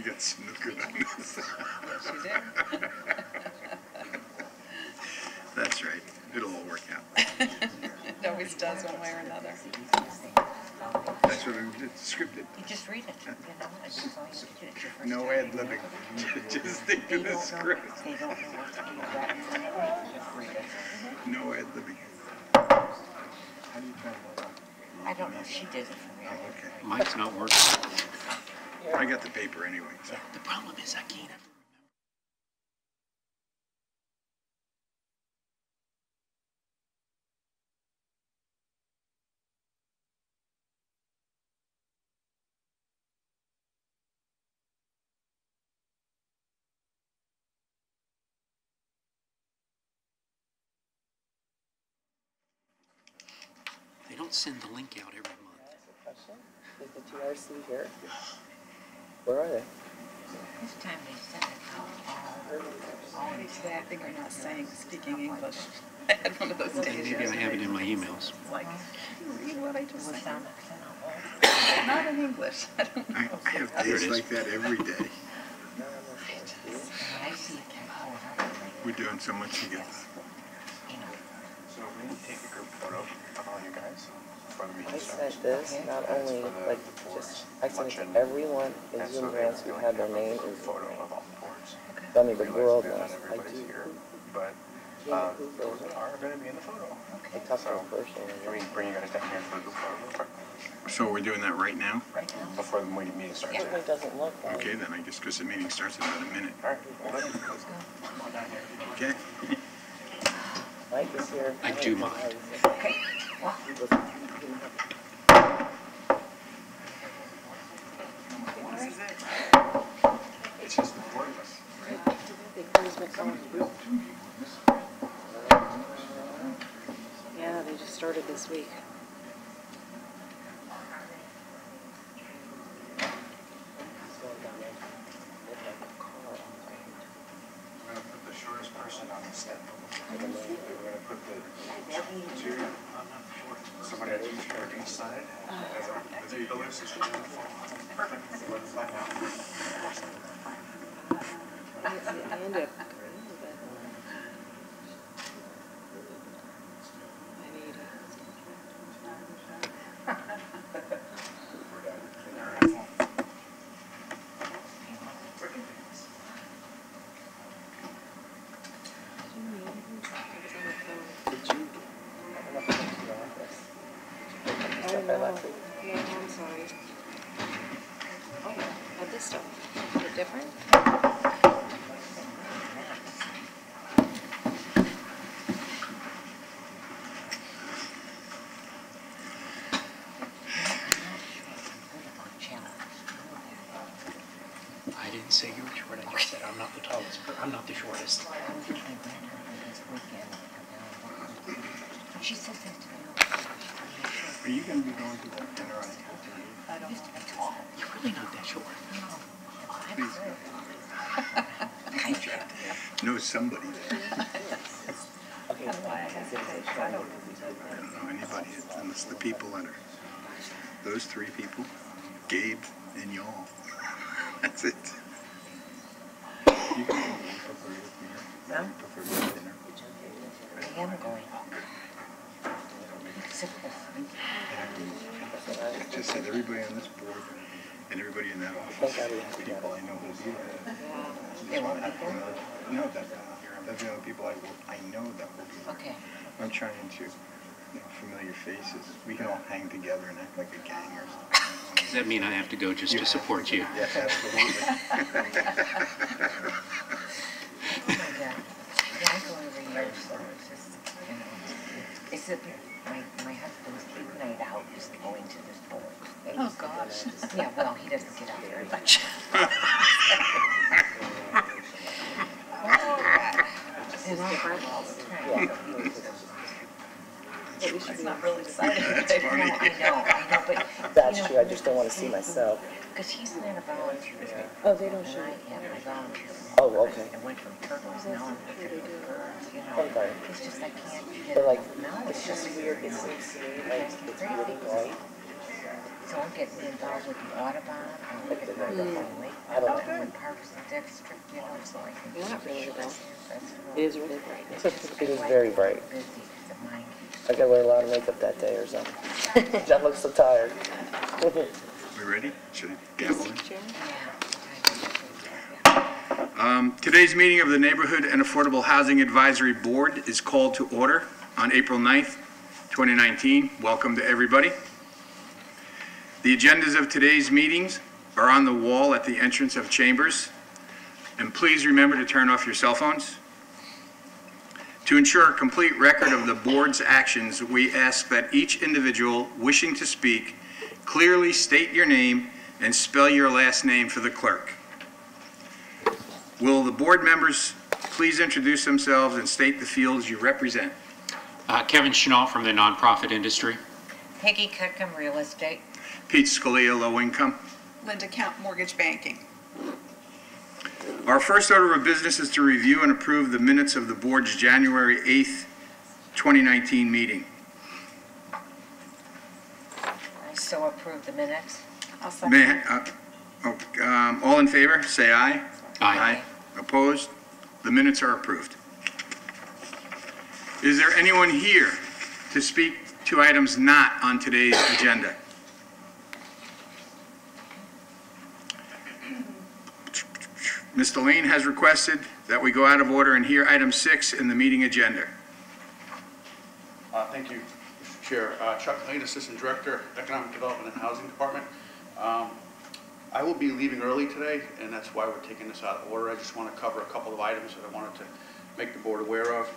You got snookered on this. Yes, you did. That's right. It'll all work out. It always does one way or another. That's what it's scripted. You just read it, you know, it's just all you have to do. It's your first No time ad reading libbing. it. Just stick to the script. They don't know what to do that in front of you, just read it. No ad libbing. How do you turn that on? I don't know, she did it for me. Oh, okay. Mine's not working. I got the paper anyway. So. The problem is I can't ever remember. They don't send the link out every month. Question? Is the TRC here? Where are they? This time they sent it out all Today I think we're not speaking English. I had one of those days Maybe yesterday. I have it in my emails. It's like, can you read what I just was said? down at Not in English. I don't know. I have days like that every day. when I see it come over, We're doing so much together. you know, So we need to take a group photo of all you guys before the I meeting starts. sent this, not only, like, just, I sent it to everyone in And so Zoom they grants who had their have name a in photo Zoom of grants. all the boards. I mean, the Realize world that knows. not I everybody's do. here, but Who those goes are going to be in the photo. I talked to So, them personally. can we bring you guys down here for a group photo real quick? So we're doing that right now? right now. Before the meeting starts. It certainly doesn't look like. Okay, then I guess because the meeting starts in about a minute. All right, well, then, let's go. Come on down here. Okay? Mike is here. I do mind. Okay, well, He was- he didn't have- It's just the four of us. Yeah, they just started this week. We're going to put the shortest person on the step. We're going to put the two, somebody on each side, as the pillars. Perfect. Let's find out. I ended up. Stuff I left with- No, I'm sorry. Oh, but this stuff, is it different? I didn't say you were short. I just said I'm not the tallest. I'm not the shortest. she said that to me. Are you going to be going to that dinner on I don't used to be tall. You're really not that short. Please. Know somebody there. Okay, That's why I hesitate. I don't I don't know anybody unless the people that are those three people, Gabe and y'all. That's it. You can prefer Huh? dinner. I am going. I just said everybody on this board and everybody in that office, Thank God we have people I know will be there. They won't be there? No, that's the only people I know that will be there. Okay. I'm trying to, familiar faces. We can all hang together and act like a gang or something. Does that mean I have to go just to support you? Yes, absolutely. Oh my God. Yeah, I go every year, so it's just, you know, it's a, my husband's night out is going to this board. Oh, gosh. Yeah, well, he doesn't get out very much. And I'm out all the time. It's not really exciting. That's funny. No, I know, but. That's you know, true, I just don't want to see myself. Because he's not a volunteer. Oh, they don't And show I you. am a volunteer. Oh, okay. I went from turtles, now I'm looking for birds, you know. Okay. It's just I can't get But like, no, it's just weird, it seems to me like it's really white. So I'm getting involved with the Audubon or Like the the night. Lake. I don't When know. Parks and District, you know, so I can. Yeah, not ringing a bell. Festival. It is really bright. It is very bright. Busy 'cause of mine. I gotta wear a lot of makeup that day or something. Jen looks so tired. We ready? Should I gavel in? Chair? Today's meeting of the Neighborhood and Affordable Housing Advisory Board is called to order on April 9th, 2019. Welcome to everybody. The agendas of today's meetings are on the wall at the entrance of chambers. And please remember to turn off your cell phones. To ensure a complete record of the board's actions, we ask that each individual wishing to speak clearly state your name and spell your last name for the clerk. Will the board members please introduce themselves and state the fields you represent? Kevin Chenault from the nonprofit industry. Peggy Cookham, Real Estate. Pete Scalia, low income. Linda Count, Mortgage Banking. Our first order of business is to review and approve the minutes of the board's January 8th, 2019 meeting. I so approve the minutes. I'll May, second. all in favor, say aye. Aye. Opposed? The minutes are approved. Is there anyone here to speak to items not on today's agenda? Mr. Lane has requested that we go out of order and hear item 6 in the meeting agenda. Thank you, Mr. Chair. Chuck Lane, Assistant Director, Economic Development and Housing Department. I will be leaving early today, and that's why we're taking this out of order. I just want to cover a couple of items that I wanted to make the board aware of.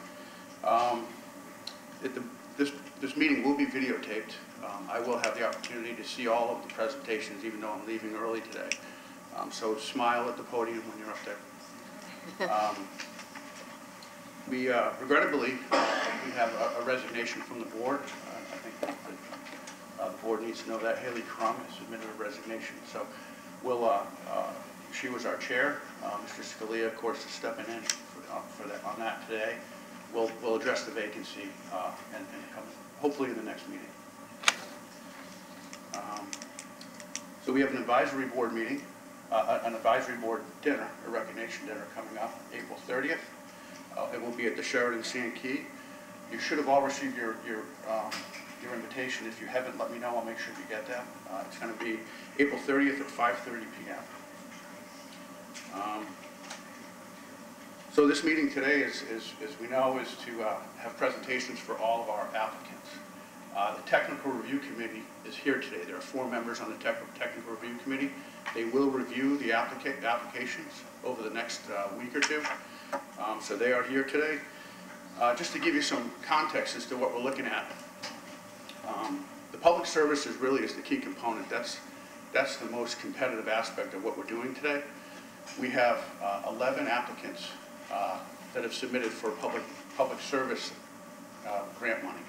This meeting will be videotaped. I will have the opportunity to see all of the presentations, even though I'm leaving early today. So smile at the podium when you're up there. Regrettably, we have a resignation from the board. I think that the board needs to know that Haley Crum has submitted a resignation. So she was our chair. Mr. Scalia, of course, is stepping in on that today. We'll address the vacancy and come hopefully in the next meeting. So we have an advisory board meeting. An advisory board dinner, a recognition dinner coming up April 30th. It will be at the Sheraton Sand Key. You should have all received your invitation. If you haven't, let me know. I'll make sure you get that. It's going to be April 30th at 5:30 p.m. So this meeting today, as we know, is to have presentations for all of our applicants. The Technical Review Committee is here today. There are 4 members on the Technical Review Committee. They will review the applications over the next week or two. So they are here today. Just to give you some context as to what we're looking at, the public service is the key component. That's the most competitive aspect of what we're doing today. We have 11 applicants that have submitted for public service grant money.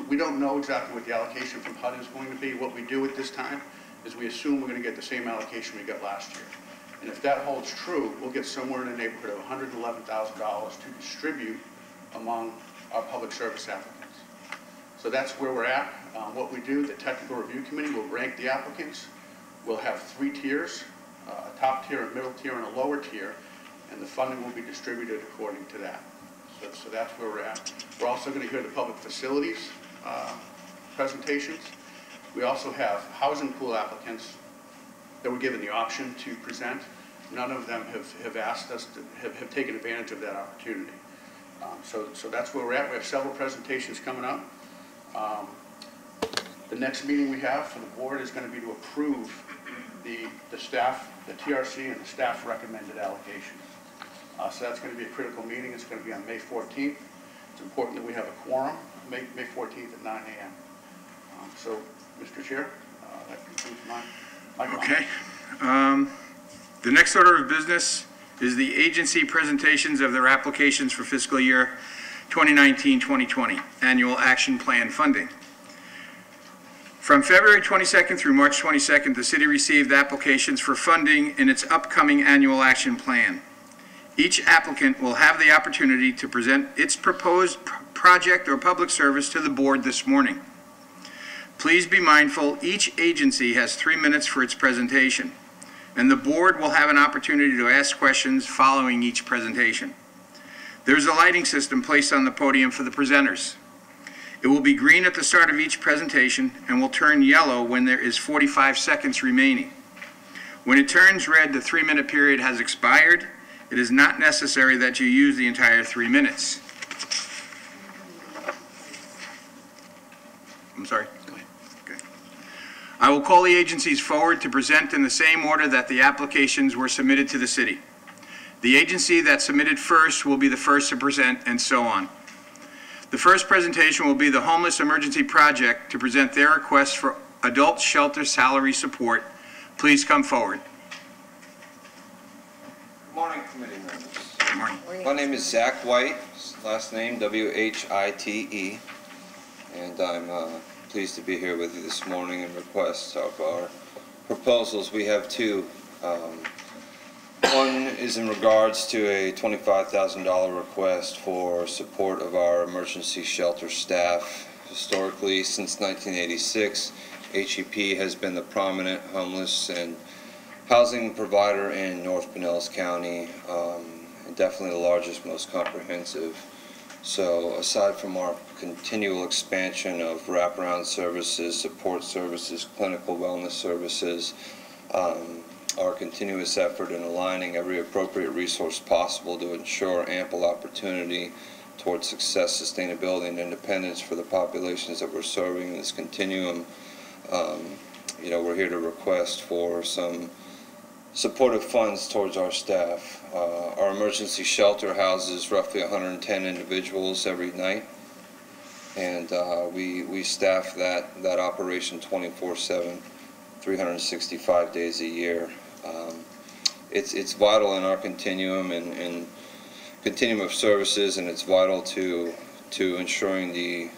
We don't know exactly what the allocation from HUD is going to be. What we do at this time is we assume we're going to get the same allocation we got last year. And if that holds true, we'll get somewhere in the neighborhood of $111,000 to distribute among our public service applicants. So that's where we're at. What we do, the Technical Review Committee will rank the applicants. We'll have 3 tiers, a top tier, a middle tier, and a lower tier, and the funding will be distributed according to that. So that's where we're at. We're also going to hear the public facilities presentations. We also have housing pool applicants that were given the option to present. None of them have asked us to have taken advantage of that opportunity. So that's where we're at. We have several presentations coming up. The next meeting we have for the board is going to be to approve the staff, the TRC, and the staff recommended allocations. So that's going to be a critical meeting. It's going to be on May 14th. It's important that we have a quorum, May 14th at 9 a.m. So, Mr. Chair, that concludes my comment. Okay. The next order of business is the agency presentations of their applications for fiscal year 2019-2020, annual action plan funding. From February 22nd through March 22nd, the city received applications for funding in its upcoming annual action plan. Each applicant will have the opportunity to present its proposed project or public service to the board this morning. Please be mindful, each agency has 3 minutes for its presentation, and the board will have an opportunity to ask questions following each presentation. There's a lighting system placed on the podium for the presenters. It will be green at the start of each presentation and will turn yellow when there is 45 seconds remaining. When it turns red, the 3-minute period has expired. It is not necessary that you use the entire 3 minutes. I'm sorry? Go ahead. Okay. I will call the agencies forward to present in the same order that the applications were submitted to the city. The agency that submitted first will be the first to present, and so on. The first presentation will be the Homeless Emergency Project to present their request for adult shelter salary support. Please come forward. Good morning, committee members. Good morning. My name is Zach White, last name W-H-I-T-E, and I'm pleased to be here with you this morning in request of our proposals. We have two. One is in regards to a $25,000 request for support of our emergency shelter staff. Historically, since 1986, HEP has been the prominent homeless and housing provider in North Pinellas County, and definitely the largest, most comprehensive. So aside from our continual expansion of wraparound services, support services, clinical wellness services, our continuous effort in aligning every appropriate resource possible to ensure ample opportunity towards success, sustainability, and independence for the populations that we're serving in this continuum. We're here to request for some supportive funds towards our staff. Our emergency shelter houses roughly 110 individuals every night, and we staff that operation 24/7, 365 days a year. It's vital in our continuum and continuum of services, and it's vital to ensuring the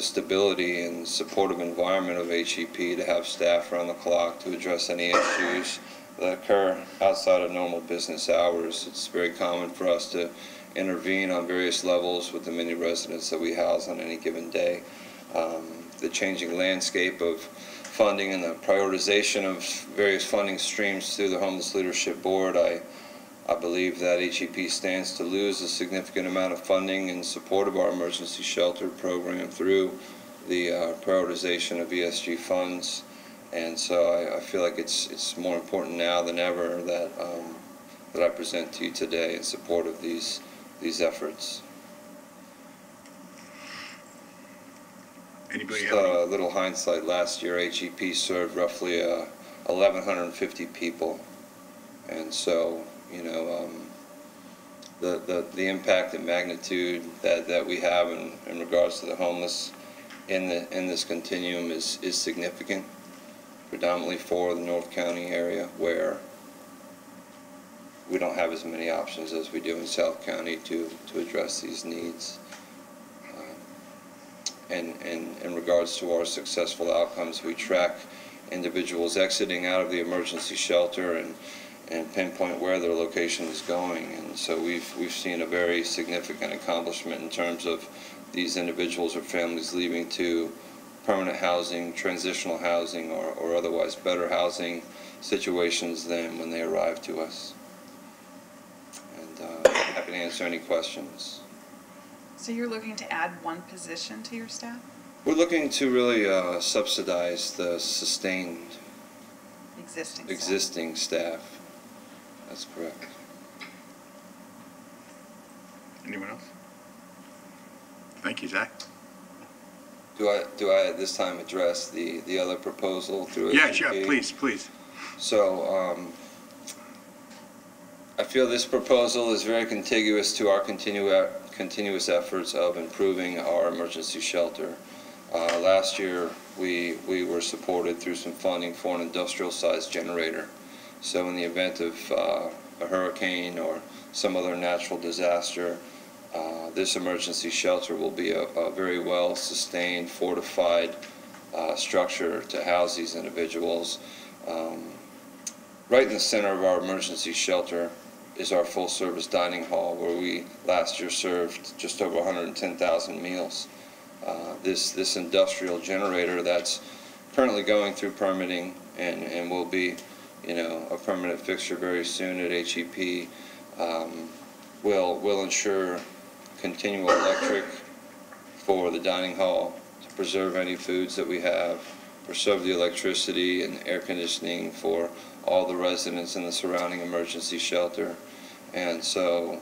stability and supportive environment of HEP, to have staff around the clock to address any issues that occur outside of normal business hours. It's very common for us to intervene on various levels with the many residents that we house on any given day. The changing landscape of funding and the prioritization of various funding streams through the Homeless Leadership Board, I believe that HEP stands to lose a significant amount of funding in support of our emergency shelter program through the prioritization of ESG funds. And so I feel like it's more important now than ever that I present to you today in support of these efforts. Anybody Just a little hindsight, last year HEP served roughly 1,150 people, and so the impact and magnitude that we have in regards to the homeless in this continuum is significant, predominantly for the North County area, where we don't have as many options as we do in South County to address these needs. And in regards to our successful outcomes, we track individuals exiting out of the emergency shelter and pinpoint where their location is going. And so we've seen a very significant accomplishment in terms of these individuals or families leaving to permanent housing, transitional housing, or otherwise better housing situations than when they arrive to us. And I'm happy to answer any questions. So you're looking to add one position to your staff? We're looking to really subsidize the sustained existing staff. That's correct. Anyone else? Thank you, Zach. Do I at this time address the other proposal through Yeah, HEP? please. So I feel this proposal is very contiguous to our continuous efforts of improving our emergency shelter. Last year we were supported through some funding for an industrial-sized generator. So in the event of a hurricane or some other natural disaster, this emergency shelter will be a very well-sustained, fortified structure to house these individuals. Right in the center of our emergency shelter is our full-service dining hall, where we last year served just over 110,000 meals. this industrial generator that's currently going through permitting and will be, you know, a permanent fixture very soon at HEP, will ensure continual electric for the dining hall to preserve any foods that we have, preserve the electricity and air conditioning for all the residents in the surrounding emergency shelter. And so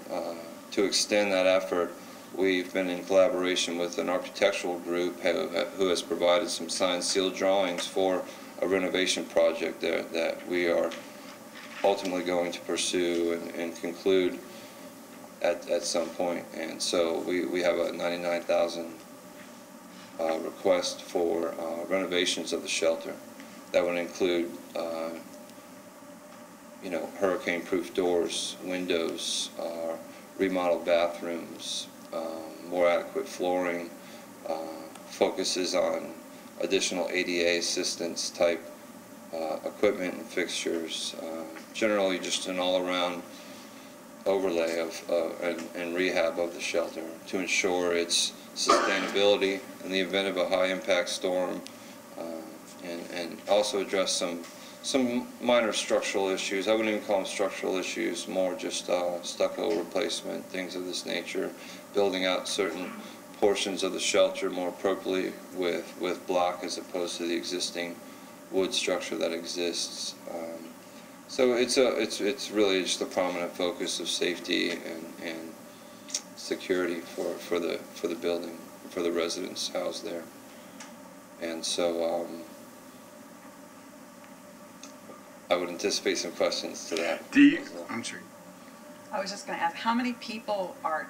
to extend that effort, we've been in collaboration with an architectural group who has provided some signed sealed drawings for a renovation project that we are ultimately going to pursue and conclude at some point. And so we have a $99,000 request for renovations of the shelter. That would include you know, hurricane-proof doors, windows, remodeled bathrooms, more adequate flooring, focuses on additional ADA assistance type equipment and fixtures, generally just an all-around overlay of and rehab of the shelter to ensure its sustainability in the event of a high-impact storm, and also address some minor structural issues. I wouldn't even call them structural issues, more just stucco replacement, things of this nature, building out certain portions of the shelter more appropriately with block as opposed to the existing wood structure that exists. So it's really just a prominent focus of safety and security for the building, for the residents housed there. And so I would anticipate some questions to that. I'm sorry. I was just going to ask, how many people are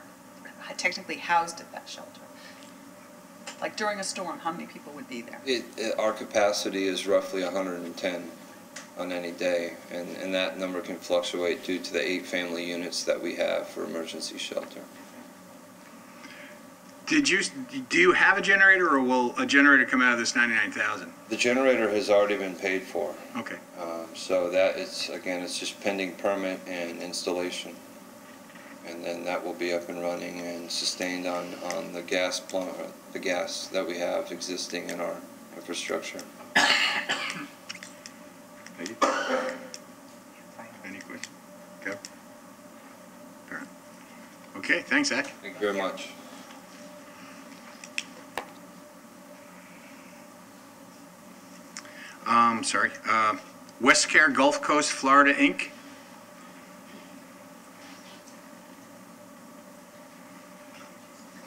technically housed at that shelter? Like during a storm, how many people would be there? Our capacity is roughly 110 on any day, and that number can fluctuate due to the 8 family units that we have for emergency shelter. Do you have a generator, or will a generator come out of this 99,000? The generator has already been paid for. Okay. So that is, again, it's just pending permit and installation. And then that will be up and running and sustained on the gas plant, the gas that we have existing in our infrastructure. Thank you. Any questions? Go. All right. Okay, thanks, Zach. Thank you very much. Sorry. Westcare Gulf Coast, Florida, Inc.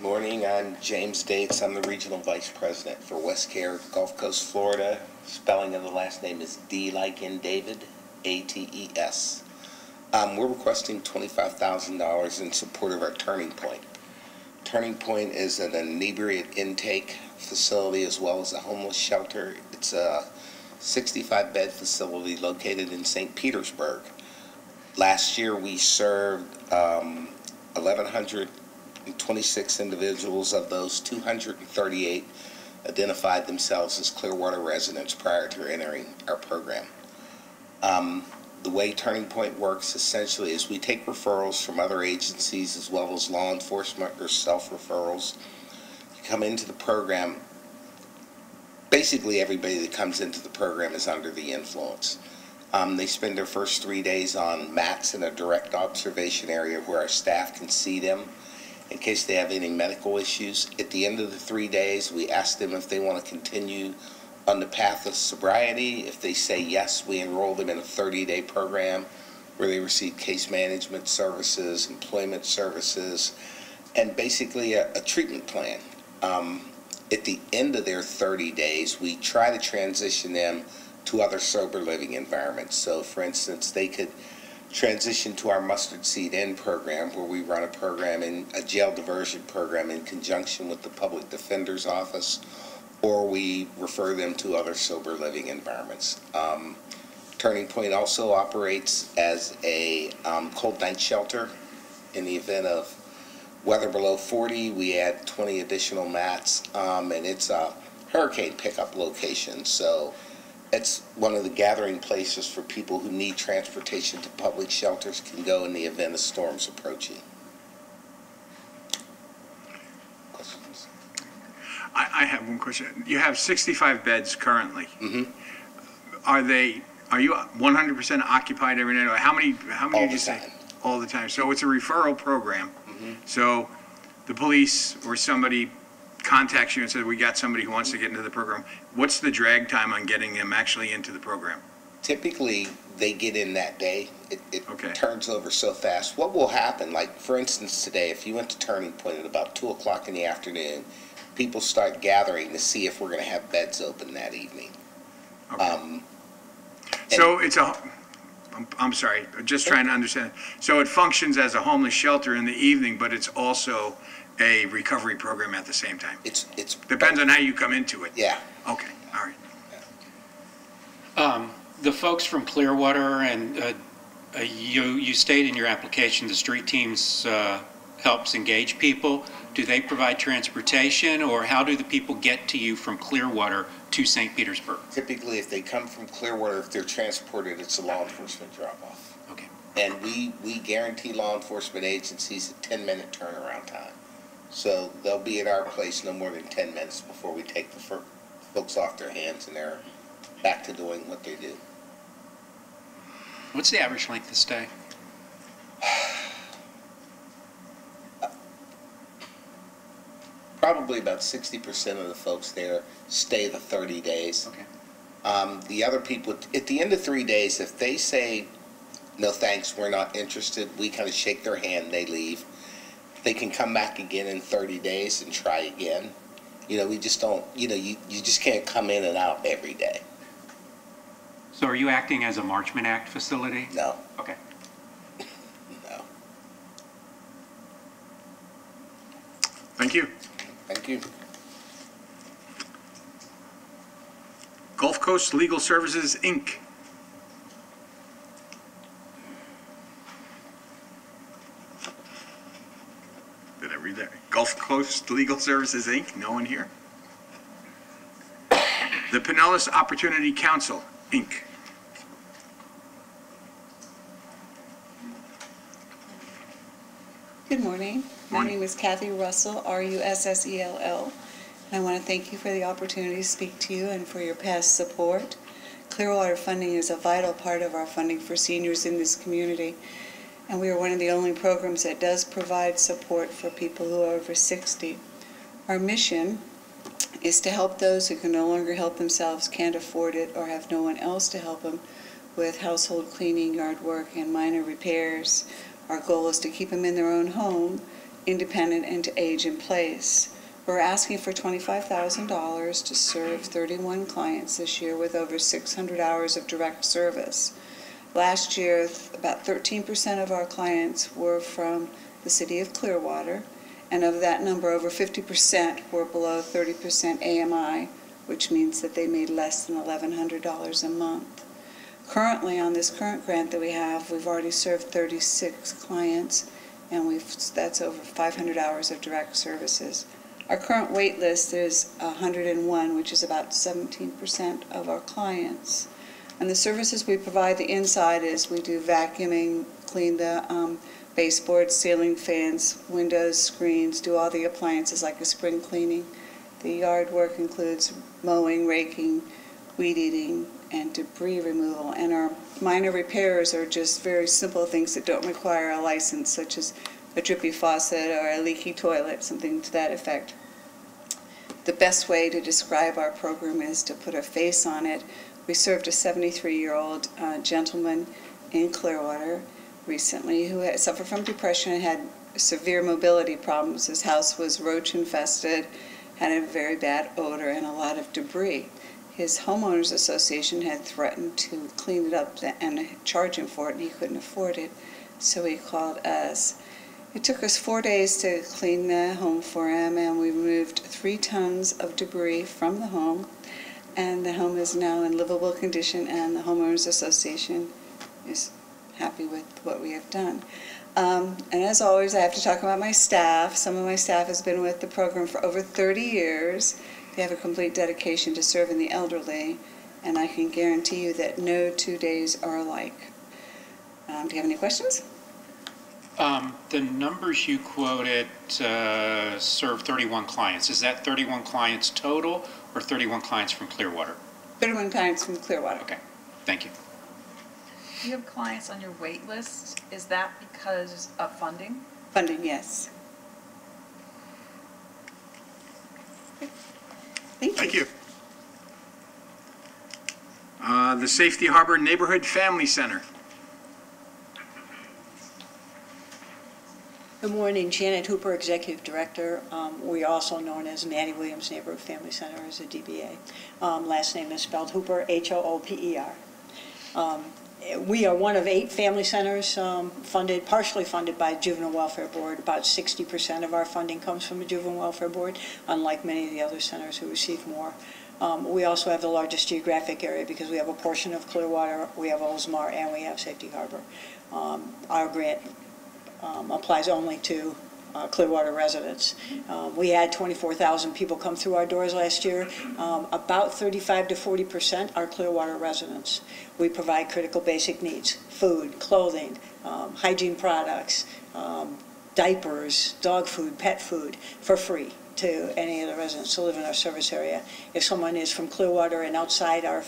Morning, I'm James Dates. I'm the Regional Vice President for Westcare Gulf Coast, Florida. Spelling of the last name is D like in David, A-T-E-S. We're requesting $25,000 in support of our Turning Point. Turning Point is an inebriate intake facility as well as a homeless shelter. It's a 65-bed facility located in St. Petersburg. Last year we served 1,126 individuals. Of those, 238 identified themselves as Clearwater residents prior to entering our program. The way Turning Point works essentially is we take referrals from other agencies as well as law enforcement or self-referrals. You come into the program. Basically, everybody that comes into the program is under the influence. They spend their first 3 days on mats in a direct observation area where our staff can see them in case they have any medical issues. At the end of the 3 days, we ask them if they want to continue on the path of sobriety. If they say yes, we enroll them in a 30-day program where they receive case management services, employment services, and basically a treatment plan. At the end of their 30 days, we try to transition them to other sober living environments. So, for instance, they could transition to our Mustard Seed In program, where we run a program in a jail diversion program in conjunction with the Public Defender's Office, or we refer them to other sober living environments. Turning Point also operates as a cold night shelter. In the event of weather below 40, we add 20 additional mats, and it's a hurricane pickup location. So it's one of the gathering places for people who need transportation to public shelters can go in the event of storms approaching. Questions? I have one question. You have 65 beds currently. Mm-hmm. Are you 100% occupied every night? Or how many All did the you say? time. All the time. So it's a referral program. Mm-hmm. So the police or somebody contacts you and says, we got somebody who wants to get into the program. What's the drag time on getting them actually into the program? Typically, they get in that day. It Okay. turns over so fast. What will happen, like for instance today, if you went to Turning Point at about 2 o'clock in the afternoon, people start gathering to see if we're going to have beds open that evening. Okay. So it's I'm sorry, just trying to understand. So it functions as a homeless shelter in the evening, but it's also a recovery program at the same time? It's Depends on how you come into it. Yeah. Okay, all right. The folks from Clearwater, and you state in your application the street teams helps engage people. Do they provide transportation, or how do the people get to you from Clearwater to St. Petersburg? Typically, if they come from Clearwater, if they're transported, it's a law enforcement drop-off. Okay. And we guarantee law enforcement agencies a 10-minute turnaround time. So they'll be at our place no more than 10 minutes before we take the folks off their hands and they're back to doing what they do. What's the average length of stay? Probably about 60% of the folks there stay the 30 days. Okay. The other people, at the end of 3 days, if they say, no thanks, we're not interested, we kind of shake their hand, they leave. They can come back again in 30 days and try again. You know, we just don't, you know, you just can't come in and out every day. So are you acting as a Marchman Act facility? No. Okay. No. Thank you. Thank you. Gulf Coast Legal Services, Inc. Did I read that? Gulf Coast Legal Services, Inc. No one here. The Pinellas Opportunity Council, Inc. Good morning. My name is Kathy Russell, R-U-S-S-E-L-L. And I want to thank you for the opportunity to speak to you and for your past support. Clearwater funding is a vital part of our funding for seniors in this community. And we are one of the only programs that does provide support for people who are over 60. Our mission is to help those who can no longer help themselves, can't afford it, or have no one else to help them with household cleaning, yard work, and minor repairs. Our goal is to keep them in their own home, independent, and to age in place. We're asking for $25,000 to serve 31 clients this year with over 600 hours of direct service. Last year, about 13% of our clients were from the city of Clearwater, and of that number, over 50% were below 30% AMI, which means that they made less than $1,100 a month. Currently, on this current grant that we have, we've already served 36 clients, and that's over 500 hours of direct services. Our current wait list is 101, which is about 17% of our clients. And the services we provide, the inside is we do vacuuming, clean the baseboards, ceiling fans, windows, screens, do all the appliances like a spring cleaning. The yard work includes mowing, raking, weed eating, and debris removal. And our minor repairs are just very simple things that don't require a license, such as a drippy faucet or a leaky toilet, something to that effect. The best way to describe our program is to put a face on it. We served a 73-year-old gentleman in Clearwater recently who had suffered from depression and had severe mobility problems. His house was roach infested, had a very bad odor and a lot of debris. His homeowners association had threatened to clean it up and charge him for it, and he couldn't afford it, so he called us. It took us 4 days to clean the home for him, and we removed 3 tons of debris from the home, and the home is now in livable condition, and the homeowners association is happy with what we have done. And as always, I have to talk about my staff. Some of my staff has been with the program for over 30 years. They have a complete dedication to serving the elderly, and I can guarantee you that no 2 days are alike. Do you have any questions? The numbers you quoted serve 31 clients. Is that 31 clients total or 31 clients from Clearwater? 31 clients from Clearwater. Okay, thank you. You have clients on your wait list. Is that because of funding? Funding, yes. Thank Thank you. you. The Safety Harbor Neighborhood Family Center. Good morning, Janet Hooper, Executive Director. We are also known as Maddie Williams Neighborhood Family Center as a DBA. Last name is spelled Hooper, H-O-O-P-E-R. We are one of 8 family centers partially funded by Juvenile Welfare Board. About 60% of our funding comes from the Juvenile Welfare Board, unlike many of the other centers who receive more. We also have the largest geographic area because we have a portion of Clearwater, we have Oldsmar, and we have Safety Harbor. Our grant applies only to Clearwater residents. We had 24,000 people come through our doors last year. About 35 to 40% are Clearwater residents. We provide critical basic needs: food, clothing, hygiene products, diapers, dog food, pet food, for free to any of the residents who live in our service area. If someone is from Clearwater and outside our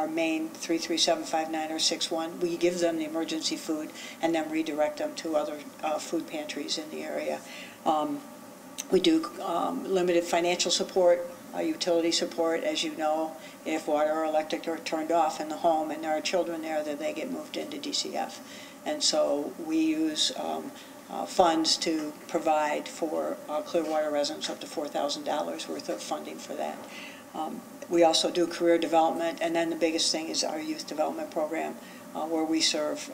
main 33759 or 61, we give them the emergency food and then redirect them to other food pantries in the area. We do limited financial support, utility support. As you know, if water or electric are turned off in the home and there are children there, then they get moved into DCF. And so we use funds to provide for Clearwater residents up to $4,000 worth of funding for that. We also do career development, and then the biggest thing is our youth development program, where we serve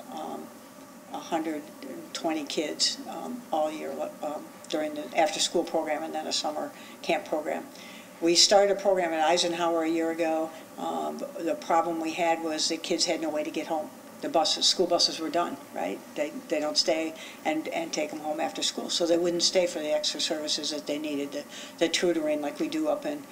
120 kids all year during the after-school program and then a summer camp program. We started a program at Eisenhower a year ago. The problem we had was the kids had no way to get home. The school buses were done, right? They don't stay and take them home after school. So they wouldn't stay for the extra services that they needed, the tutoring like we do up in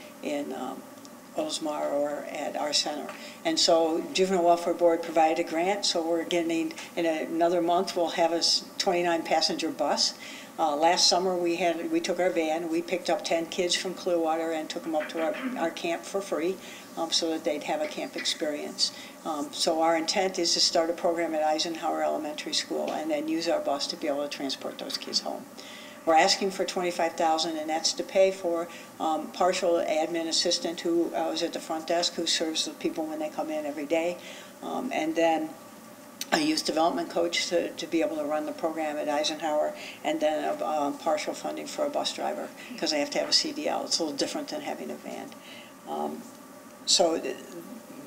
Oldsmar or at our center. And so Juvenile Welfare Board provided a grant, so we're getting, in another month, we'll have a 29-passenger bus. Last summer, we took our van, we picked up 10 kids from Clearwater and took them up to our camp for free so that they'd have a camp experience. So our intent is to start a program at Eisenhower Elementary School and then use our bus to be able to transport those kids home. We're asking for $25,000, and that's to pay for partial admin assistant who is at the front desk, who serves the people when they come in every day, and then a youth development coach to be able to run the program at Eisenhower, and then partial funding for a bus driver because they have to have a CDL. It's a little different than having a van. So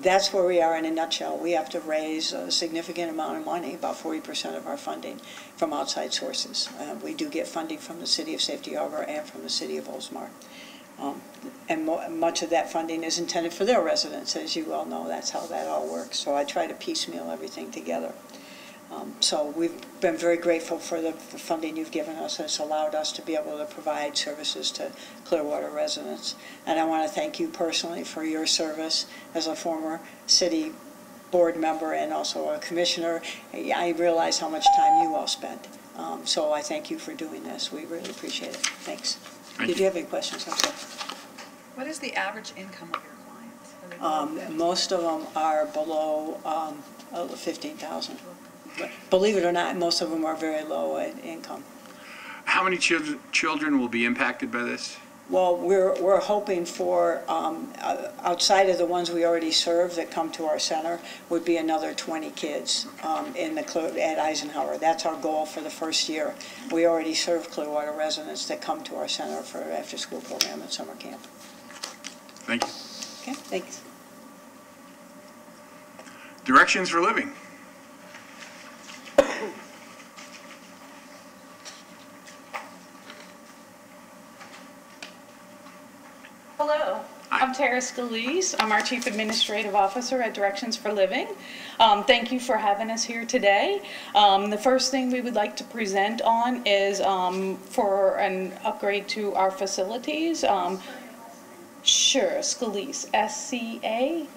that's where we are in a nutshell. We have to raise a significant amount of money, about 40% of our funding, from outside sources. We do get funding from the City of Safety Harbor and from the City of Oldsmar. And much of that funding is intended for their residents. As you all know, that's how that all works. So I try to piecemeal everything together. So we've been very grateful for the funding you've given us. It's allowed us to be able to provide services to Clearwater residents. And I want to thank you personally for your service as a former city board member and also a commissioner. I realize how much time you all spent. So I thank you for doing this. We really appreciate it. Thanks. Did you have any questions? What is the average income of your clients? Most of them are below $15,000. Believe it or not, most of them are very low in income. How many children will be impacted by this? Well, we're hoping for, outside of the ones we already serve that come to our center, would be another 20 kids at Eisenhower. That's our goal for the first year. We already serve Clearwater residents that come to our center for an after-school program and summer camp. Thank you. Okay, thanks. Directions for living. Hello, I'm Tara Scalise. I'm our Chief Administrative Officer at Directions for Living. Thank you for having us here today. The first thing we would like to present on is for an upgrade to our facilities. Sure, Scalise, S-C-A-L-I-S-E.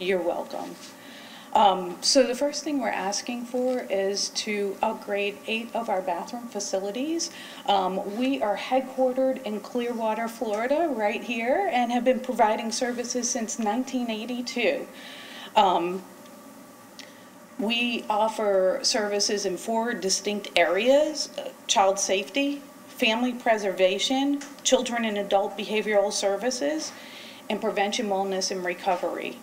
You're welcome. So the first thing we're asking for is to upgrade 8 of our bathroom facilities. We are headquartered in Clearwater, Florida, right here, and have been providing services since 1982. We offer services in 4 distinct areas: child safety, family preservation, children and adult behavioral services, and prevention, wellness, and recovery.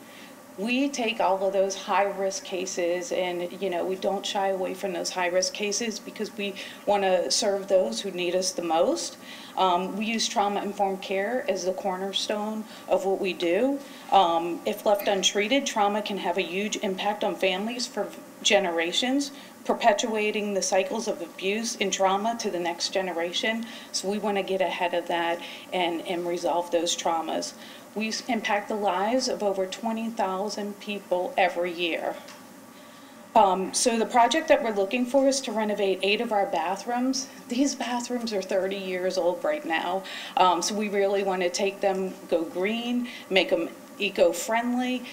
We take all of those high-risk cases, and we don't shy away from those high-risk cases because we want to serve those who need us the most. We use trauma-informed care as the cornerstone of what we do. If left untreated, trauma can have a huge impact on families for generations, perpetuating the cycles of abuse and trauma to the next generation. So we want to get ahead of that and resolve those traumas. We impact the lives of over 20,000 people every year. So the project that we're looking for is to renovate 8 of our bathrooms. These bathrooms are 30 years old right now. So we really want to take them, go green, make them eco-friendly.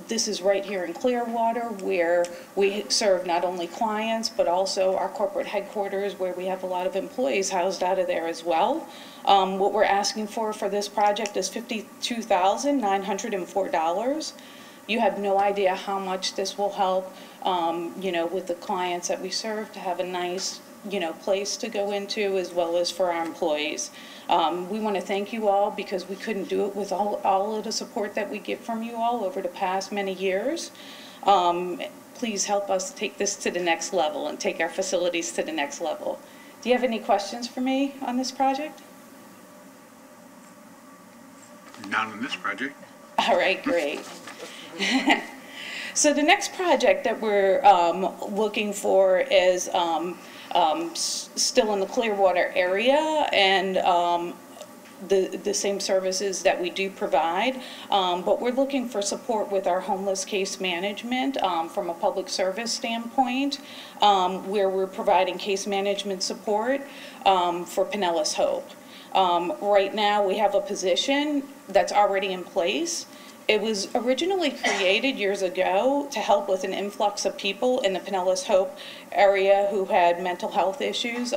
This is right here in Clearwater, where we serve not only clients but also our corporate headquarters, where we have a lot of employees housed out of there as well. What we're asking for this project is $52,904. You have no idea how much this will help, with the clients that we serve, to have a nice, place to go into, as well as for our employees. We want to thank you all because we couldn't do it with all of the support that we get from you all over the past many years. Please help us take this to the next level and take our facilities to the next level. Do you have any questions for me on this project? Not on this project. All right, great. So the next project that we're looking for is still in the Clearwater area, and the same services that we do provide, but we're looking for support with our homeless case management from a public service standpoint, where we're providing case management support for Pinellas Hope. Right now we have a position that's already in place. It was originally created years ago to help with an influx of people in the Pinellas Hope area who had mental health issues.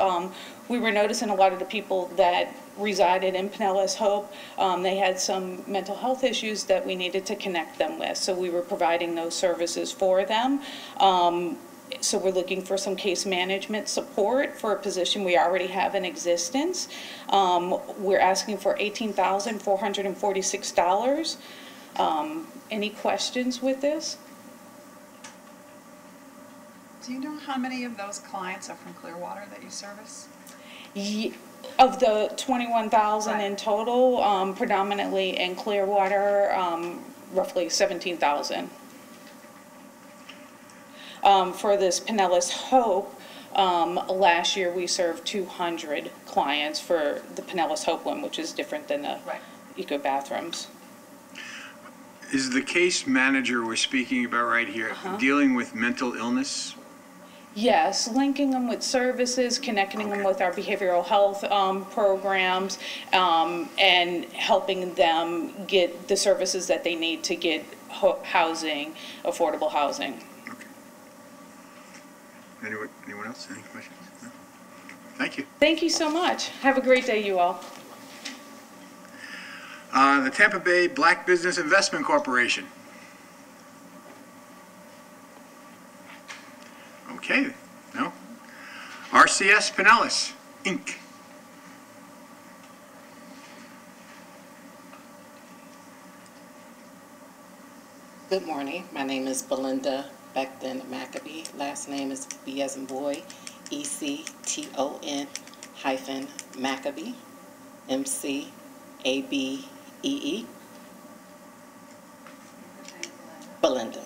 We were noticing a lot of the people that resided in Pinellas Hope, they had some mental health issues that we needed to connect them with. So we were providing those services for them. So we're looking for some case management support for a position we already have in existence. We're asking for $18,446. Any questions with this? Do you know how many of those clients are from Clearwater that you service? Of the 21,000 in total, predominantly in Clearwater, roughly 17,000. For this Pinellas Hope, last year we served 200 clients for the Pinellas Hope one, which is different than the eco bathrooms. Is the case manager we're speaking about right here dealing with mental illness? Yes, linking them with services, connecting them with our behavioral health programs, and helping them get the services that they need to get housing, affordable housing. Okay. Anyone else? Any questions? No? Thank you. Thank you so much. Have a great day, you all. The Tampa Bay Black Business Investment Corporation. Okay, no. RCS Pinellas, Inc. Good morning. My name is Belinda Becton Maccabee. Last name is B as in boy, ECTON-Maccabee, MCABEE. Belinda.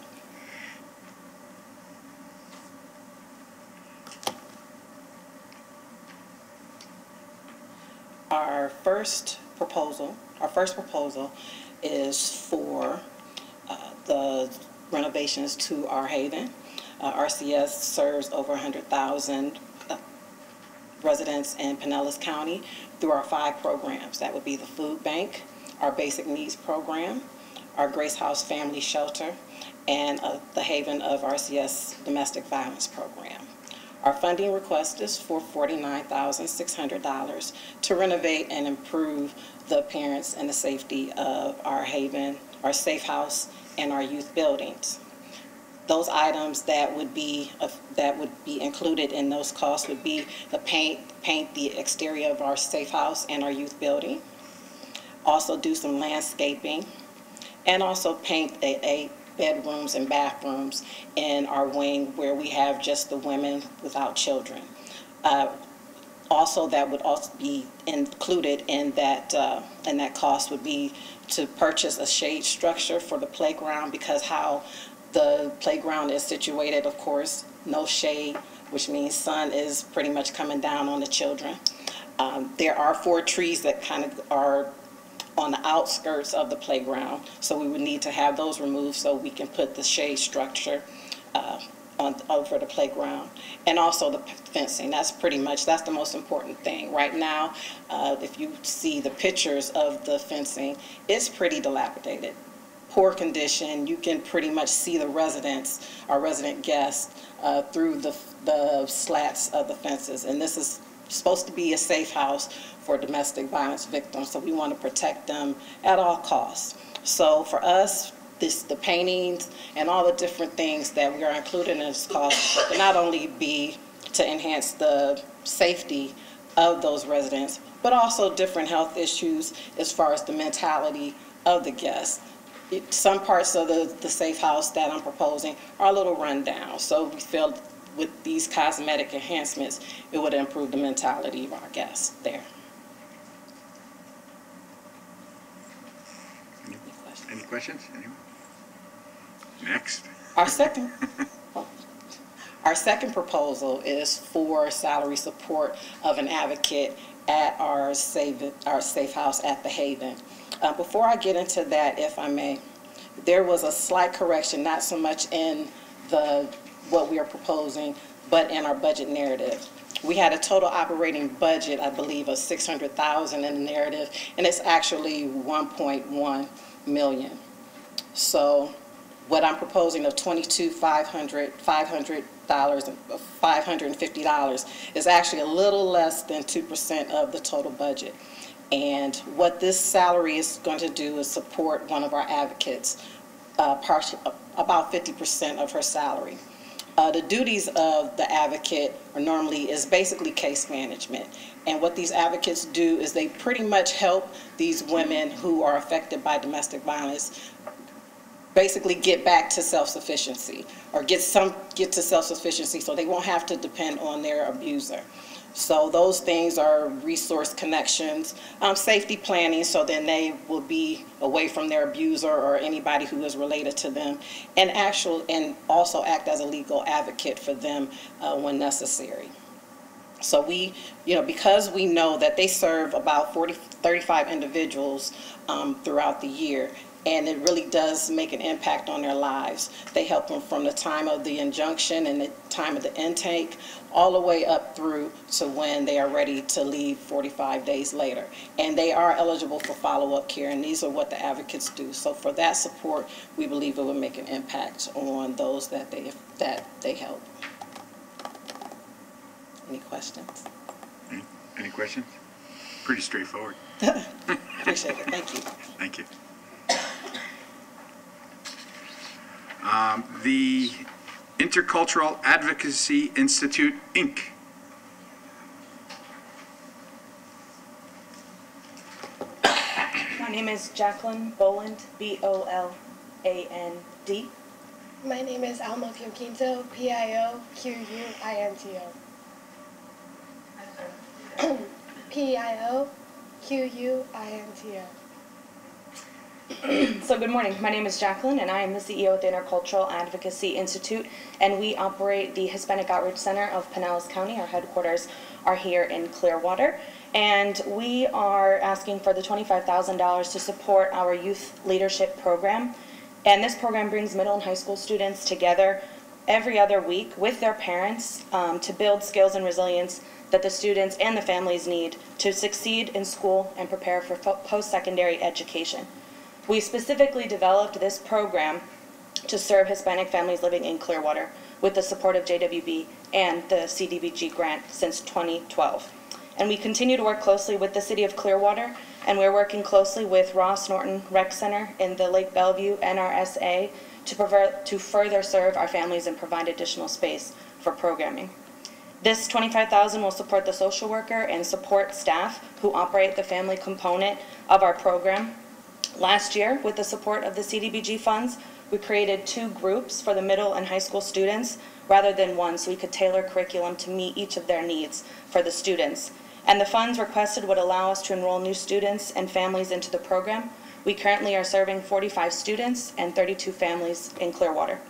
Our first proposal is for the renovations to our haven. RCS serves over 100,000 residents in Pinellas County through our 5 programs. That would be the food bank, our basic needs program, our Grace House Family Shelter, and the Haven of RCS Domestic Violence Program. Our funding request is for $49,600 to renovate and improve the appearance and the safety of our Haven, our Safe House, and our youth buildings. Those items that would be included in those costs would be the paint the exterior of our Safe House and our youth building, also do some landscaping, and also paint a bedrooms and bathrooms in our wing where we have just the women without children. Also, that would also be included in that cost would be to purchase a shade structure for the playground, because how the playground is situated, of course, no shade, which means sun is pretty much coming down on the children. There are 4 trees that kind of are on the outskirts of the playground, so we would need to have those removed so we can put the shade structure over the playground. And also the fencing, that's the most important thing. Right now, if you see the pictures of the fencing, it's pretty dilapidated. Poor condition. You can pretty much see the residents, our resident guests, through the slats of the fences. And this is supposed to be a safe house for domestic violence victims, so we want to protect them at all costs. So for us, the paintings and all the different things that we are including in this cost will not only be to enhance the safety of those residents, but also different health issues as far as the mentality of the guests. Some parts of the safe house that I'm proposing are a little run down, so we feel with these cosmetic enhancements, it would improve the mentality of our guests there. Any questions? Anyone? Next. Our second proposal is for salary support of an advocate at our safe house at the Haven. Before I get into that, if I may, there was a slight correction, not so much in what we are proposing, but in our budget narrative. We had a total operating budget, I believe, of $600,000 in the narrative, and it's actually $1.1 million. So what I'm proposing of $550 is actually a little less than 2% of the total budget. And what this salary is going to do is support one of our advocates, about 50% of her salary. The duties of the advocate is basically case management. And what these advocates do is they pretty much help these women who are affected by domestic violence basically get back to self-sufficiency, or get to self-sufficiency so they won't have to depend on their abuser. So those things are resource connections, safety planning, so then they will be away from their abuser or anybody who is related to them, and also act as a legal advocate for them when necessary. So because we know that they serve about 35 individuals throughout the year, and it really does make an impact on their lives. They help them from the time of the injunction and the time of the intake, all the way up through to when they are ready to leave 45 days later. And they are eligible for follow-up care, and these are what the advocates do. So for that support, we believe it will make an impact on those that they help. Any questions? Any questions? Pretty straightforward. Appreciate it. Thank you. Thank you. The Intercultural Advocacy Institute, Inc. My name is Jacqueline Boland, B-O-L-A-N-D. My name is Alma Quinto, P-I-O-Q-U-I-N-T-O. P-I-O-Q-U-I-N-T-O. So good morning. My name is Jacqueline, and I am the CEO of the Intercultural Advocacy Institute, and we operate the Hispanic Outreach Center of Pinellas County. Our headquarters are here in Clearwater, and we are asking for the $25,000 to support our youth leadership program. And this program brings middle and high school students together every other week with their parents to build skills and resilience that the students and the families need to succeed in school and prepare for post-secondary education. We specifically developed this program to serve Hispanic families living in Clearwater with the support of JWB and the CDBG grant since 2012. And we continue to work closely with the City of Clearwater, and we're working closely with Ross Norton Rec Center in the Lake Bellevue NRSA to further serve our families and provide additional space for programming. This $25,000 will support the social worker and support staff who operate the family component of our program. Last year, with the support of the CDBG funds, we created 2 groups for the middle and high school students rather than one, so we could tailor curriculum to meet each of their needs for the students. And the funds requested would allow us to enroll new students and families into the program. We currently are serving 45 students and 32 families in Clearwater.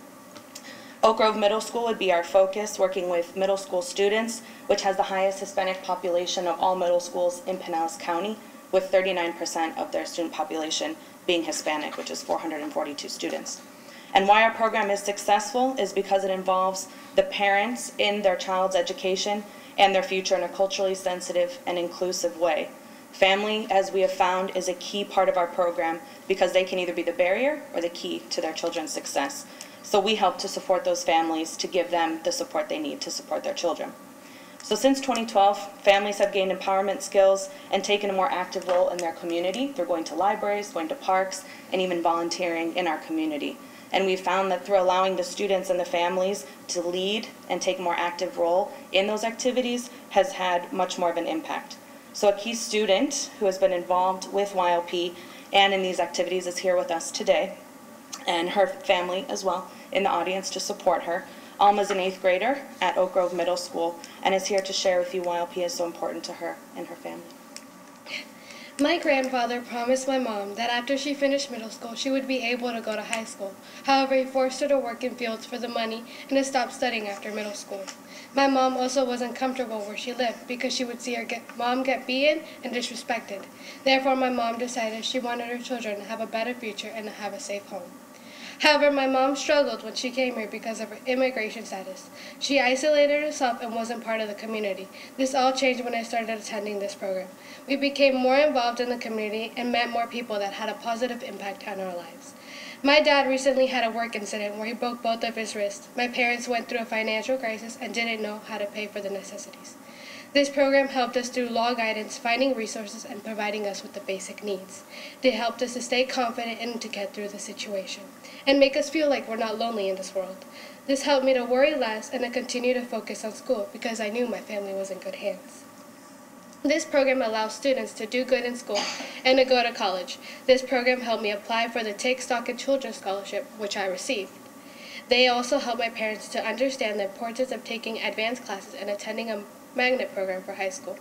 Oak Grove Middle School would be our focus, working with middle school students, which has the highest Hispanic population of all middle schools in Pinellas County, with 39% of their student population being Hispanic, which is 442 students. And why our program is successful is because it involves the parents in their child's education and their future in a culturally sensitive and inclusive way. Family, as we have found, is a key part of our program because they can either be the barrier or the key to their children's success. So we help to support those families to give them the support they need to support their children. So since 2012, families have gained empowerment skills and taken a more active role in their community. They're going to libraries, going to parks, and even volunteering in our community. And we've found that through allowing the students and the families to lead and take a more active role in those activities has had much more of an impact. So a key student who has been involved with YLP and in these activities is here with us today, and her family as well in the audience to support her. Alma's an 8th grader at Oak Grove Middle School and is here to share with you why YLP is so important to her and her family. My grandfather promised my mom that after she finished middle school, she would be able to go to high school. However, he forced her to work in fields for the money and to stop studying after middle school. My mom also wasn't comfortable where she lived because she would see her mom get beaten and disrespected. Therefore, my mom decided she wanted her children to have a better future and to have a safe home. However, my mom struggled when she came here because of her immigration status. She isolated herself and wasn't part of the community. This all changed when I started attending this program. We became more involved in the community and met more people that had a positive impact on our lives. My dad recently had a work incident where he broke both of his wrists. My parents went through a financial crisis and didn't know how to pay for the necessities. This program helped us through law guidance, finding resources, and providing us with the basic needs. They helped us to stay confident and to get through the situation, and make us feel like we're not lonely in this world. This helped me to worry less and to continue to focus on school because I knew my family was in good hands. This program allows students to do good in school and to go to college. This program helped me apply for the Take Stock in Children Scholarship, which I received. They also helped my parents to understand the importance of taking advanced classes and attending a magnet program for high school.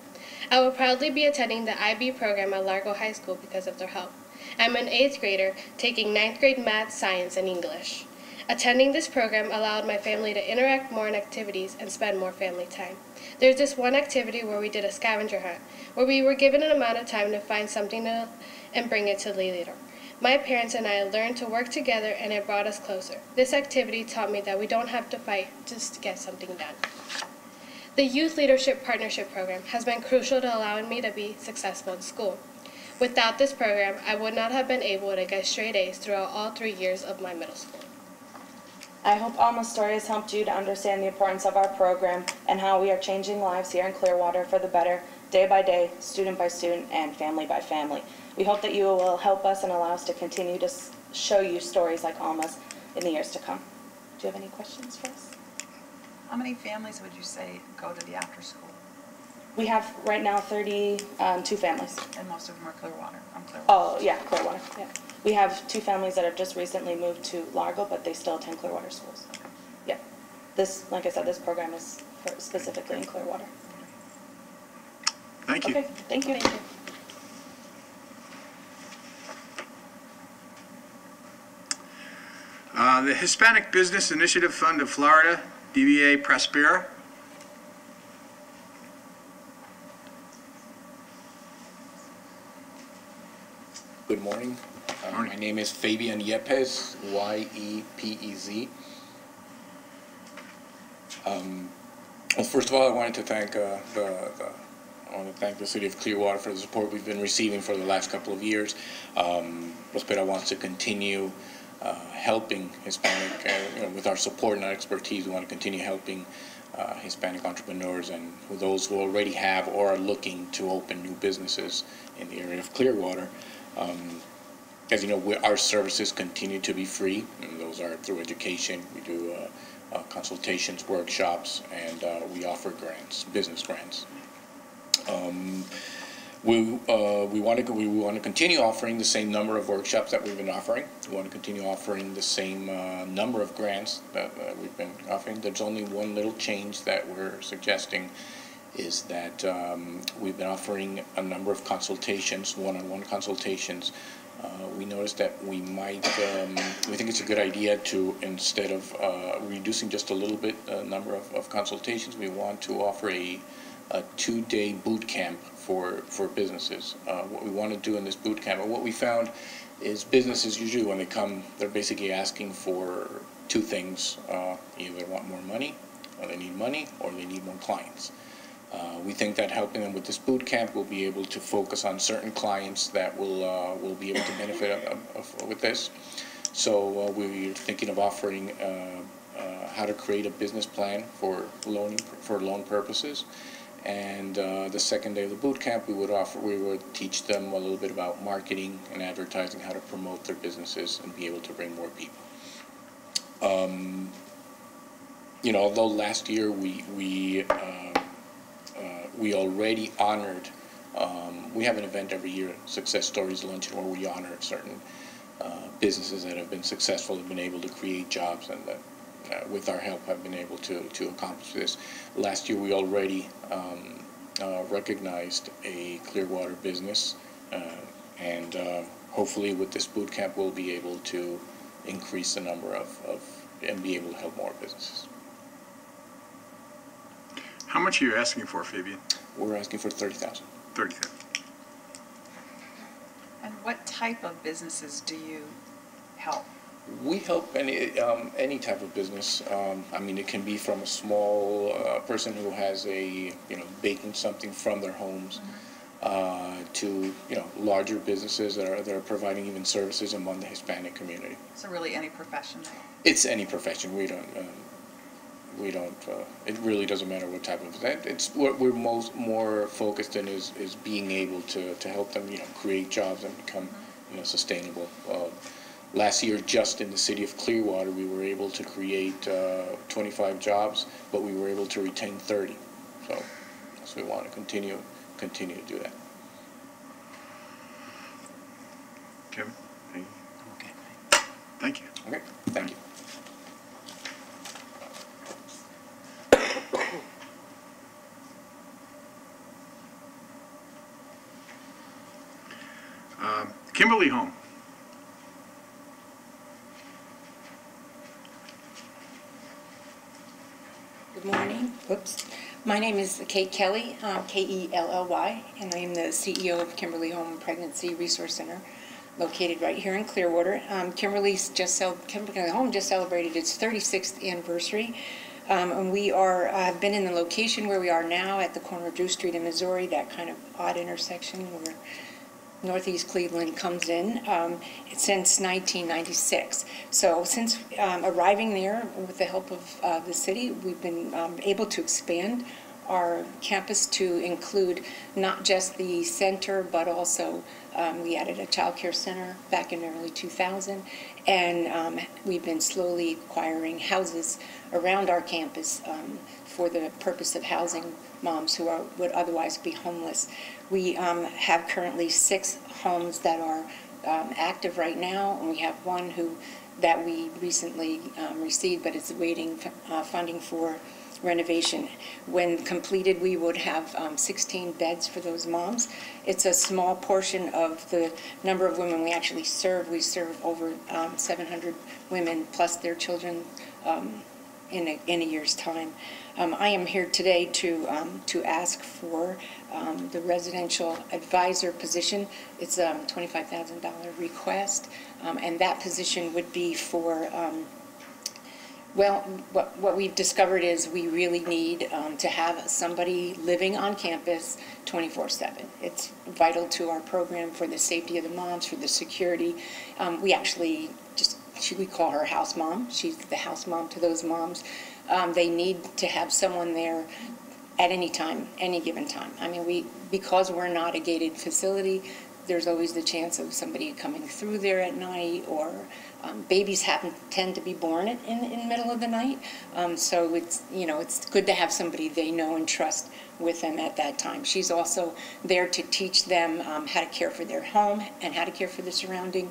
I will proudly be attending the IB program at Largo High School because of their help. I'm an 8th grader taking 9th grade math, science, and English. Attending this program allowed my family to interact more in activities and spend more family time. There's this one activity where we did a scavenger hunt, where we were given an amount of time to find something and bring it to the leader. My parents and I learned to work together and it brought us closer. This activity taught me that we don't have to fight just to get something done. The Youth Leadership Partnership Program has been crucial to allowing me to be successful in school. Without this program, I would not have been able to get straight A's throughout all 3 years of my middle school. I hope Alma's story has helped you to understand the importance of our program and how we are changing lives here in Clearwater for the better, day by day, student by student, and family by family. We hope that you will help us and allow us to continue to show you stories like Alma's in the years to come. Do you have any questions for us? How many families would you say go to the after school? We have right now 32 families. And most of them are Clearwater, from Clearwater. Oh, yeah, Clearwater, yeah. We have 2 families that have just recently moved to Largo, but they still attend Clearwater schools. Yeah. This, like I said, this program is specifically in Clearwater. Thank you. Okay, thank you. Thank you. The Hispanic Business Initiative Fund of Florida, DBA Prospera. Good morning. My name is Fabian Yepes, Y-E-P-E-Z. Well, first of all, I wanted to thank the want to thank the City of Clearwater for the support we've been receiving for the last couple of years. Prospera wants to continue helping Hispanic, with our support and our expertise. We want to continue helping Hispanic entrepreneurs and those who already have or are looking to open new businesses in the area of Clearwater. As you know, our services continue to be free, and those are through education. We do consultations, workshops, and we offer grants, business grants. We want to continue offering the same number of workshops that we've been offering. We want to continue offering the same number of grants that we've been offering. There's only one little change that we're suggesting, is that we've been offering a number of consultations, one-on-one consultations. We noticed that we might, we think it's a good idea to, instead of reducing just a little bit number of consultations, we want to offer a 2-day boot camp for businesses. What we want to do in this boot camp, and what we found is businesses usually when they come, they're basically asking for two things. Either they want more money, or they need money, or they need more clients. We think that helping them with this boot camp, we'll be able to focus on certain clients that will be able to benefit with this. So we're thinking of offering how to create a business plan for loan purposes. And the second day of the boot camp, we would teach them a little bit about marketing and advertising, how to promote their businesses and be able to bring more people. Although last year we already honored, we have an event every year, Success Stories Luncheon, where we honor certain businesses that have been successful and been able to create jobs, and that with our help have been able to accomplish this. Last year we already recognized a Clearwater business, and hopefully with this boot camp we'll be able to increase the number and be able to help more businesses. How much are you asking for, Fabian? We're asking for $30,000. $30,000. And what type of businesses do you help? We help any type of business. I mean, it can be from a small person who has baking something from their homes, to larger businesses that are providing even services among the Hispanic community. So really any profession? It's any profession. We don't. It really doesn't matter what type of. It's what we're more focused in is being able to help them create jobs and become sustainable. Last year, just in the city of Clearwater, we were able to create 25 jobs, but we were able to retain 30. So we want to continue to do that. Kevin? Okay. Thank you. Okay, thank you. Kimberly Holman. Good morning. Whoops. My name is Kate Kelly, Kelly, and I am the CEO of Kimberly Holman Pregnancy Resource Center, located right here in Clearwater. Kimberly Holman just celebrated its 36th anniversary, and we have been in the location where we are now at the corner of Drew Street and Missouri, that kind of odd intersection where Northeast Cleveland comes in, since 1996. So since arriving there with the help of the city, we've been able to expand our campus to include not just the center, but also we added a childcare center back in early 2000, and we've been slowly acquiring houses around our campus for the purpose of housing moms who would otherwise be homeless. We have currently 6 homes that are active right now, and we have one that we recently received, but it's awaiting funding for renovation. When completed, we would have 16 beds for those moms. It's a small portion of the number of women we actually serve. We serve over 700 women plus their children in a year's time. I am here today to ask for the residential advisor position. It's a $25,000 request, and that position would be for Well, what we've discovered is we really need to have somebody living on campus 24/7. It's vital to our program for the safety of the moms, for the security. We actually we call her house mom. She's the house mom to those moms. They need to have someone there at any time, any given time. I mean, because we're not a gated facility, there's always the chance of somebody coming through there at night, or babies tend to be born in the middle of the night. So it's good to have somebody they know and trust with them at that time. She's also there to teach them how to care for their home and how to care for the surrounding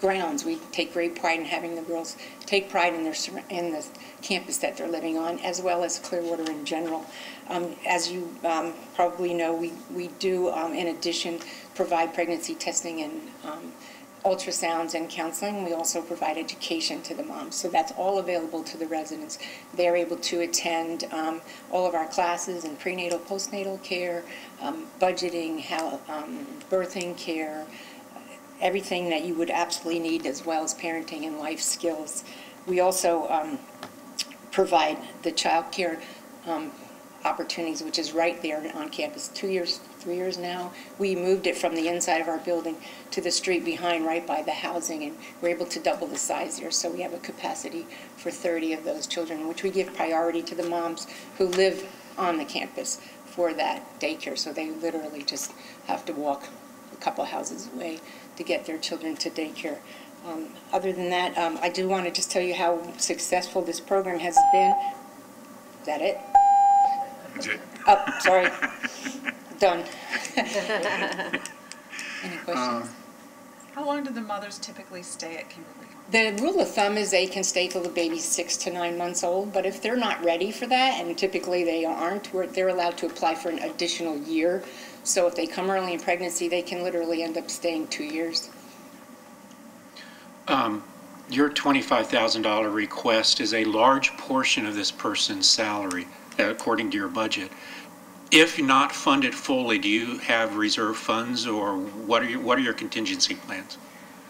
grounds. We take great pride in having the girls take pride in the campus that they're living on, as well as Clearwater in general. As you probably know, we do, in addition, provide pregnancy testing and ultrasounds and counseling. We also provide education to the moms. So that's all available to the residents. They're able to attend all of our classes in prenatal, postnatal care, budgeting, birthing care, everything that you would absolutely need, as well as parenting and life skills. We also provide the childcare opportunities, which is right there on campus. 3 years now. We moved it from the inside of our building to the street behind, right by the housing, and we're able to double the size there. So we have a capacity for 30 of those children, which we give priority to the moms who live on the campus for that daycare. So they literally just have to walk a couple houses away to get their children to daycare. Other than that, I do want to just tell you how successful this program has been. Is that it? That's it. Oh, sorry. Done. Any questions? How long do the mothers typically stay at Kimberly? The rule of thumb is they can stay till the baby's 6 to 9 months old, but if they're not ready for that, and typically they aren't, they're allowed to apply for an additional year. So if they come early in pregnancy, they can literally end up staying 2 years. Your $25,000 request is a large portion of this person's salary, according to your budget. If not funded fully, do you have reserve funds, or what are your contingency plans?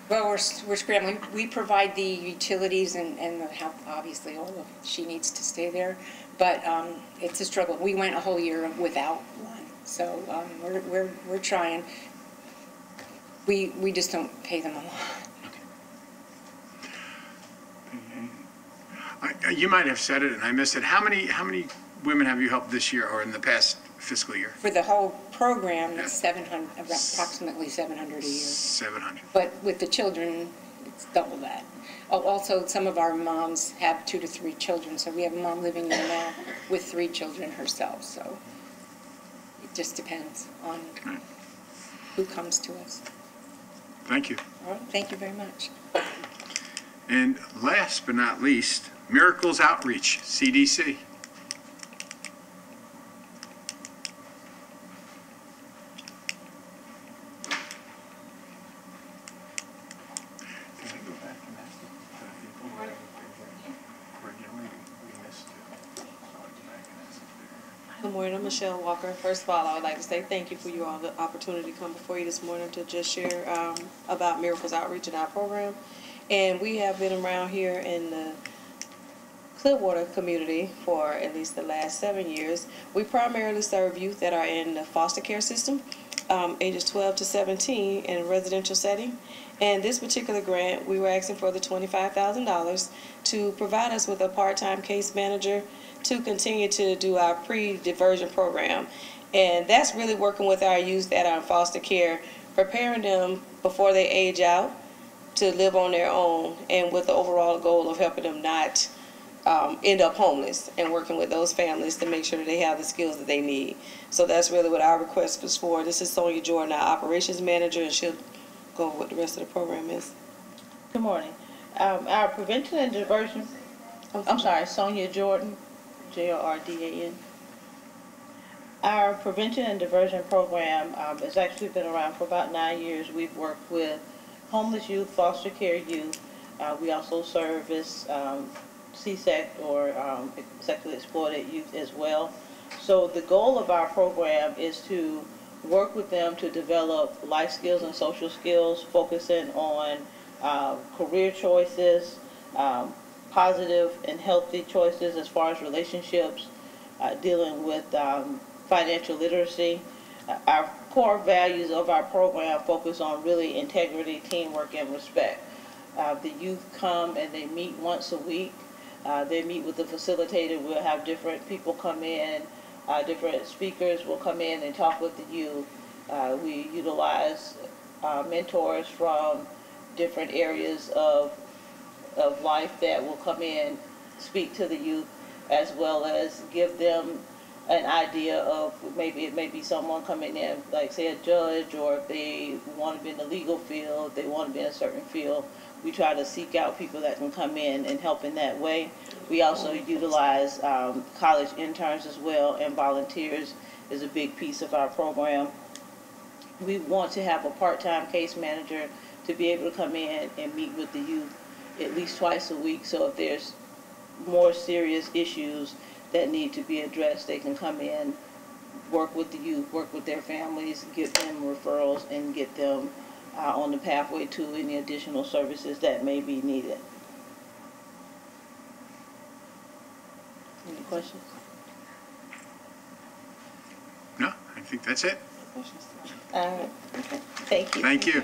Well, we're scrambling. We provide the utilities and obviously she needs to stay there, but it's a struggle. We went a whole year without one, so we're trying. We just don't pay them a lot. You might have said it and I missed it. How many women have you helped this year or in the past fiscal year? For the whole program, it's 700, approximately 700 a year. 700. But with the children, it's double that. Oh, also, some of our moms have 2 to 3 children, so we have a mom living there now with 3 children herself. So it just depends on who comes to us. Thank you. All right, thank you very much. And last but not least, Miracles Outreach Cdc. Good morning, I'm Michelle Walker. First of all, I would like to say thank you for you all the opportunity to come before you this morning to just share about Miracles Outreach in our program. And we have been around here in the Clearwater community for at least the last 7 years. We primarily serve youth that are in the foster care system, ages 12 to 17 in a residential setting. And this particular grant, we were asking for the $25,000 to provide us with a part-time case manager to continue to do our pre-diversion program. And that's really working with our youth that are in foster care, preparing them before they age out to live on their own, and with the overall goal of helping them not end up homeless, and working with those families to make sure that they have the skills that they need. So that's really what our request was for. This is Sonia Jordan, our operations manager, and she'll go over what the rest of the program is. Good morning. Our prevention and diversion, I'm sorry, Sonia Jordan, Jordan. Our prevention and diversion program has actually been around for about 9 years. We've worked with homeless youth, foster care youth. We also service C-sect or sexually exploited youth as well. So the goal of our program is to work with them to develop life skills and social skills, focusing on career choices, positive and healthy choices as far as relationships, dealing with financial literacy. Our core values of our program focus on really integrity, teamwork, and respect. The youth come and they meet once a week. They meet with the facilitator. We'll have different people come in, different speakers will come in and talk with the youth. We utilize mentors from different areas of life that will come in, speak to the youth, as well as give them an idea of maybe it may be someone coming in, like say a judge, or if they want to be in the legal field, they want to be in a certain field. We try to seek out people that can come in and help in that way. We also utilize college interns as well, and volunteers is a big piece of our program. We want to have a part-time case manager to be able to come in and meet with the youth at least twice a week. So if there's more serious issues that need to be addressed, they can come in, work with the youth, work with their families, give them referrals, and get them on the pathway to any additional services that may be needed. Any questions? No, I think that's it. All right. Thank you. Thank you.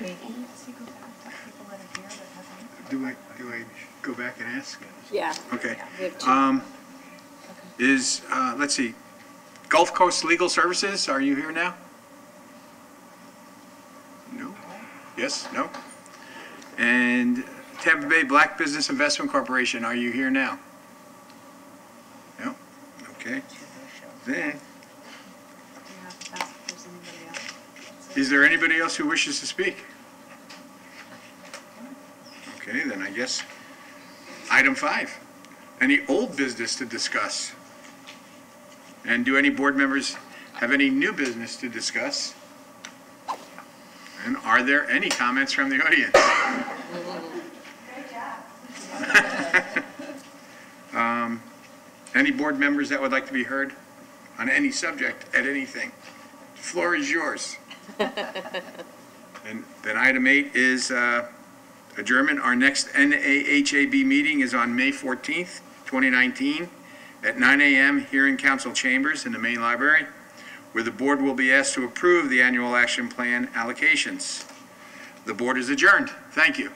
Do I go back and ask? Yeah. Okay. We have two. Let's see, Gulf Coast Legal Services, are you here now? No? Yes? No? And Tampa Bay Black Business Investment Corporation, are you here now? No? Okay. Then, is there anybody else who wishes to speak? Okay, then I guess item 5. Any old business to discuss? And do any board members have any new business to discuss? And are there any comments from the audience? Any board members that would like to be heard on any subject, at anything? The floor is yours. And then item 8 is adjournment. Our next NAHAB meeting is on May 14th, 2019 at 9 a.m. here in Council Chambers in the main library, where the board will be asked to approve the annual action plan allocations. The board is adjourned. Thank you.